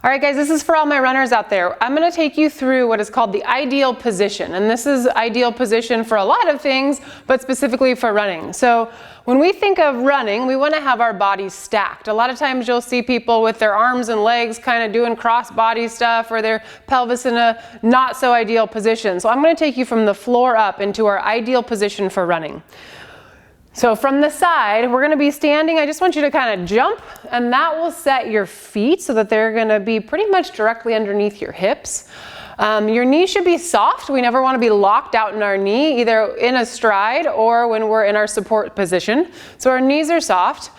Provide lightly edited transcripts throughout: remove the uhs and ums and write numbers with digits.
All right, guys, this is for all my runners out there. I'm going to take you through what is called the ideal position. And this is ideal position for a lot of things, but specifically for running. So when we think of running, we want to have our bodies stacked. A lot of times you'll see people with their arms and legs kind of doing cross body stuff, or their pelvis in a not so ideal position. So I'm going to take you from the floor up into our ideal position for running. So from the side, we're going to be standing. I just want you to kind of jump, and that will set your feet so that they're going to be pretty much directly underneath your hips. Your knee should be soft. We never want to be locked out in our knee, either in a stride or when we're in our support position. So our knees are soft.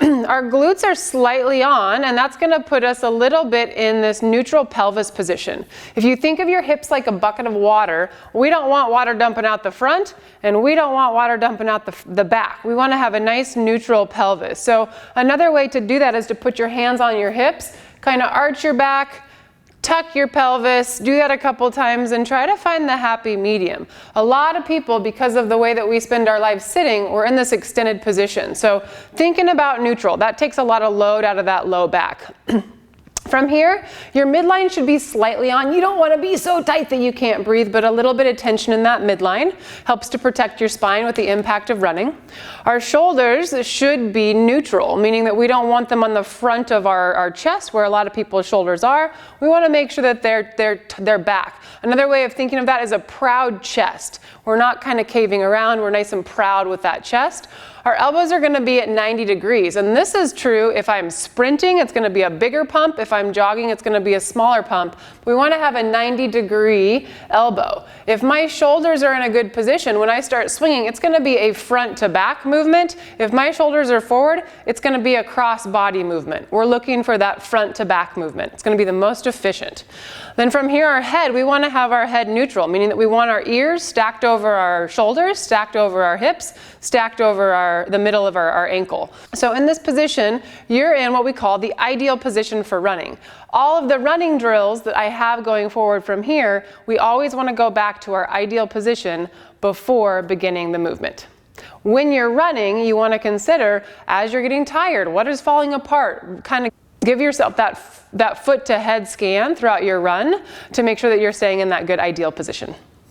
Our glutes are slightly on, and that's going to put us a little bit in this neutral pelvis position. If you think of your hips like a bucket of water, we don't want water dumping out the front, and we don't want water dumping out the back. We want to have a nice neutral pelvis. So another way to do that is to put your hands on your hips, kind of arch your back, tuck your pelvis, do that a couple times, and try to find the happy medium. A lot of people, because of the way that we spend our lives sitting, we're in this extended position. So thinking about neutral, that takes a lot of load out of that low back. From here, your midline should be slightly on. You don't want to be so tight that you can't breathe, but a little bit of tension in that midline helps to protect your spine with the impact of running. Our shoulders should be neutral, meaning that we don't want them on the front of our chest where a lot of people's shoulders are. We want to make sure that they're back. Another way of thinking of that is a proud chest. We're not kind of caving around. We're nice and proud with that chest. Our elbows are going to be at 90 degrees, and this is true if I'm sprinting, it's going to be a bigger pump. If I'm jogging, it's going to be a smaller pump. We want to have a 90-degree elbow. If my shoulders are in a good position, when I start swinging, it's going to be a front to back movement. If my shoulders are forward, it's going to be a cross body movement. We're looking for that front to back movement. It's going to be the most efficient. Then from here, our head, we want to have our head neutral, meaning that we want our ears stacked over our shoulders, stacked over our hips, stacked over the middle of our ankle. So in this position, you're in what we call the ideal position for running. All of the running drills that I have going forward from here, we always want to go back to our ideal position before beginning the movement. When you're running, you want to consider, as you're getting tired, what is falling apart? Kind of give yourself that foot to head scan throughout your run to make sure that you're staying in that good ideal position.